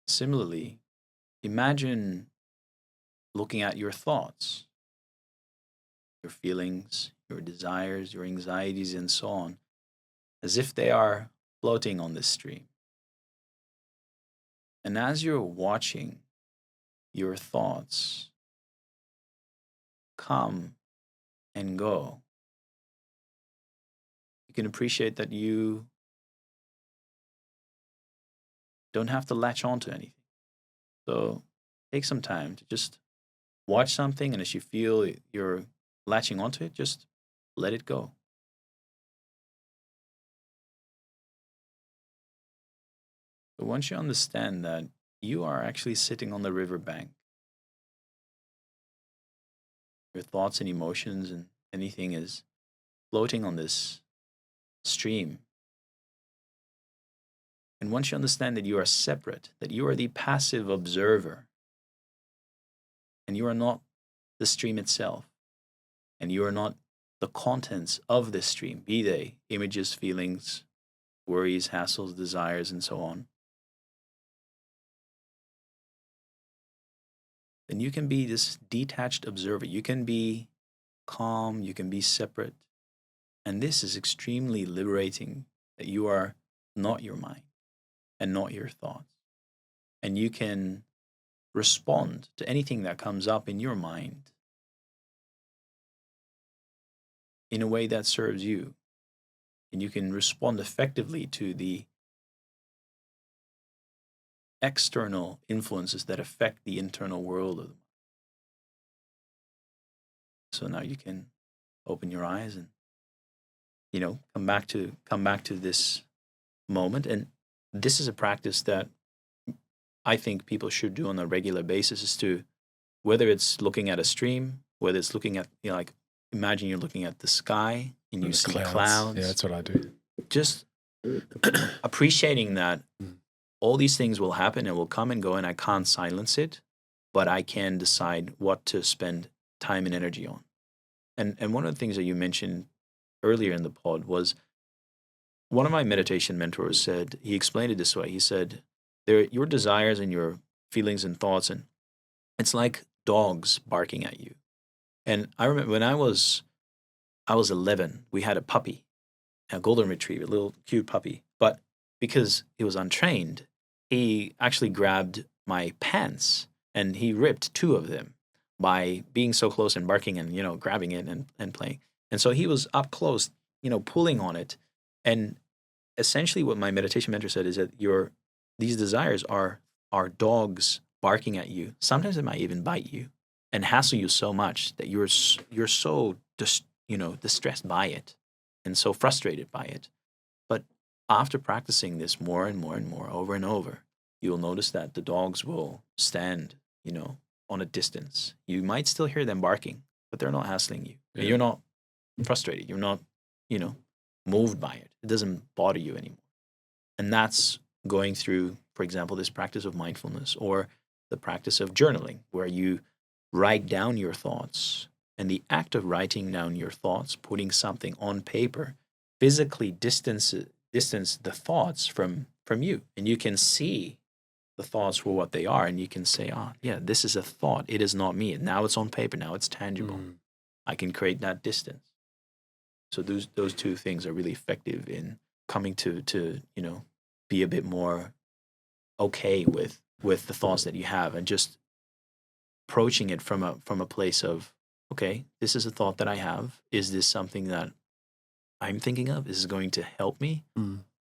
Similarly, imagine looking at your thoughts, your feelings, your desires, your anxieties, and so on, as if they are floating on this stream. And as you're watching your thoughts come and go, you can appreciate that you don't have to latch onto anything. So take some time to just watch something, and as you feel you're latching onto it, just let it go. But once you understand that you are actually sitting on the riverbank, your thoughts and emotions and anything is floating on this stream. And once you understand that you are separate, that you are the passive observer, and you are not the stream itself, and you are not the contents of this stream, be they images, feelings, worries, hassles, desires, and so on, then you can be this detached observer. You can be calm, you can be separate. And this is extremely liberating, that you are not your mind and not your thoughts. And you can respond to anything that comes up in your mind in a way that serves you. And you can respond effectively to the external influences that affect the internal world of them. So now you can open your eyes and come back to this moment. And this is a practice that I think people should do on a regular basis, is to, whether it's looking at a stream, whether it's looking at, like, imagine you're looking at the sky and you see clouds. Yeah, that's what I do. Just appreciating that all these things will happen and will come and go, and I can't silence it, but I can decide what to spend time and energy on. And one of the things that you mentioned earlier in the pod was, one of my meditation mentors said, he explained it this way. He said, your desires and your feelings and thoughts, and it's like dogs barking at you. And I remember when I was 11, we had a puppy, a golden retriever, a little cute puppy. But because he was untrained, he actually grabbed my pants and he ripped 2 of them by being so close and barking and, grabbing it and playing. And so he was up close, pulling on it. And essentially what my meditation mentor said is that these desires are dogs barking at you. Sometimes it might even bite you and hassle you so much that you're so distressed by it and so frustrated by it. But after practicing this more and more and more, over and over, you'll notice that the dogs will stand, on a distance. You might still hear them barking, but they're not hassling you. Yeah. You're not frustrated. You're not, moved by it. It doesn't bother you anymore. And that's going through, for example, this practice of mindfulness, or the practice of journaling, where you write down your thoughts. And the act of writing down your thoughts, putting something on paper, physically distance the thoughts from you. And you can see the thoughts for what they are, and you can say, yeah, this is a thought. It is not me. Now it's on paper. Now it's tangible. I can create that distance. So those 2 things are really effective in coming to be a bit more okay with the thoughts that you have, and just approaching it from a place of, okay, this is a thought that I have. Is this something that I'm thinking of? Is it going to help me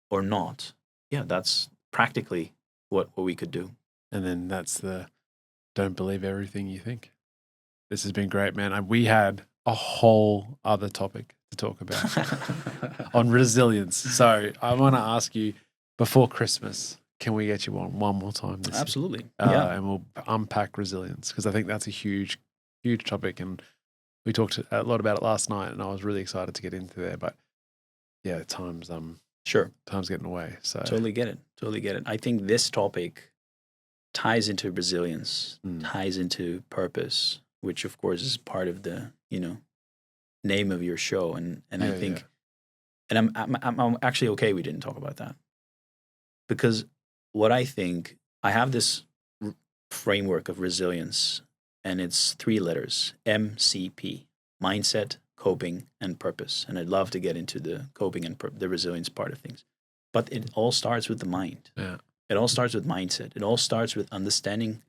or not? Yeah, that's practically what we could do. And then that's the don't believe everything you think. This has been great, man. We had a whole other topic to talk about on resilience. So I want to ask you, before Christmas, can we get you on one more time this Absolutely. year? Yeah. And we'll unpack resilience, because I think that's a huge, huge topic. And we talked a lot about it last night, and I was really excited to get into there. But yeah, time's Sure. Time's getting away. So Totally get it. Totally get it. I think this topic ties into resilience, ties into purpose, which of course is part of the, name of your show. And I think, and I'm actually okay we didn't talk about that. Because what I think, I have this framework of resilience, and it's 3 letters, MCP, mindset, coping, and purpose. And I'd love to get into the coping and the resilience part of things. But it all starts with the mind. Yeah. It all starts with mindset. It all starts with understanding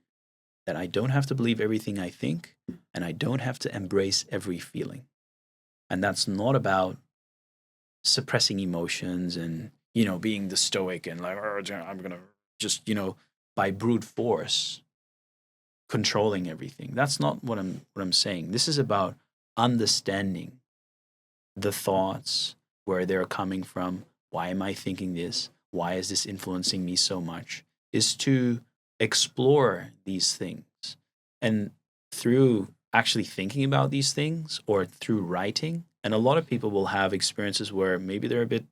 that I don't have to believe everything I think, and I don't have to embrace every feeling. And that's not about suppressing emotions and, being the stoic and like, I'm going to just, by brute force, controlling everything. That's not what I'm saying. This is about understanding the thoughts, where they're coming from. Why am I thinking this? Why is this influencing me so much? Is to explore these things. And through actually thinking about these things, or through writing, and a lot of people will have experiences where maybe they're a bit,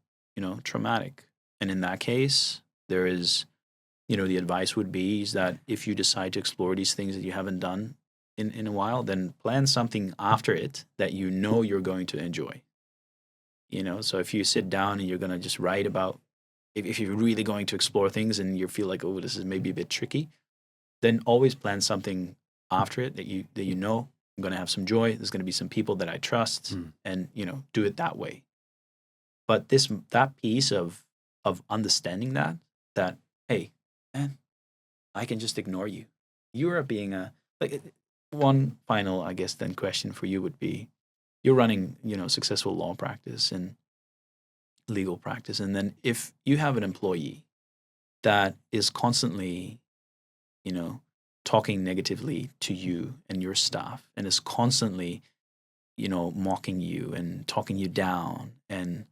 traumatic. And in that case, there is, the advice would be is that if you decide to explore these things that you haven't done in a while, then plan something after it that you're going to enjoy. So if you sit down and you're going to just write about, if you're really going to explore things and you feel like, oh, this is maybe a bit tricky, then always plan something after it that you know I'm going to have some joy. There's going to be some people that I trust, and do it that way. But that piece of understanding that hey, man, I can just ignore you. You are being one final, I guess, then question for you would be, you're running, successful law practice and legal practice. And then if you have an employee that is constantly, talking negatively to you and your staff, and is constantly, mocking you and talking you down and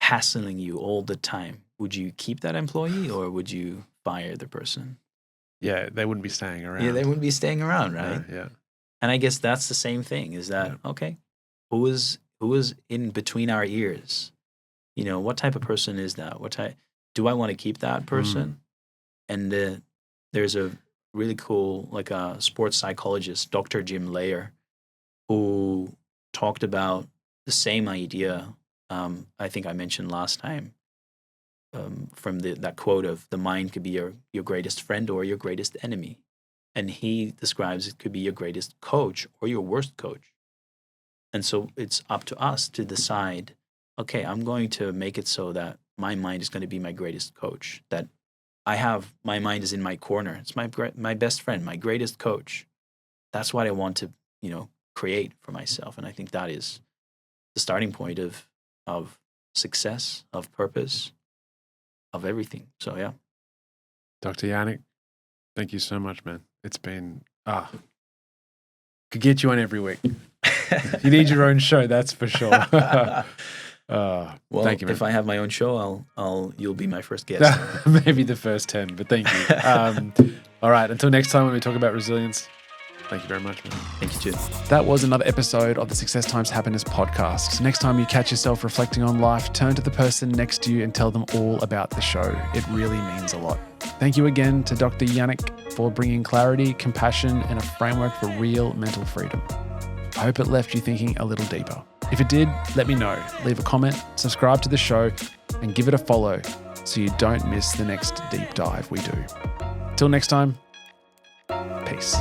hassling you all the time, would you keep that employee or would you fire the person? Yeah, they wouldn't be staying around. Yeah, they wouldn't be staying around, right? Yeah. And I guess that's the same thing, is that, okay, who is in between our ears? What type of person is that? Do I want to keep that person? And there's a really cool, like a sports psychologist, Dr. Jim Layer, who talked about the same idea. I think I mentioned last time, from that quote of the mind could be your greatest friend or your greatest enemy. And he describes it could be your greatest coach or your worst coach. And so it's up to us to decide, okay, I'm going to make it so that my mind is going to be my greatest coach, that my mind is in my corner. It's my best friend, my greatest coach. That's what I want to, create for myself. And I think that is the starting point of success, of purpose, of everything. So, yeah. Dr. Yannick, thank you so much, man. It's been, could get you on every week. You need your own show, that's for sure. Well, thank you, man. If I have my own show, you'll be my first guest. Maybe the first 10, but thank you. All right, until next time when we talk about resilience, thank you very much, man. Thank you too. That was another episode of the Success Times Happiness podcast. Next time you catch yourself reflecting on life, turn to the person next to you and tell them all about the show. It really means a lot. Thank you again to Dr. Yannick for bringing clarity, compassion, and a framework for real mental freedom. I hope it left you thinking a little deeper. If it did, let me know. Leave a comment, subscribe to the show, and give it a follow so you don't miss the next deep dive we do. Till next time, peace.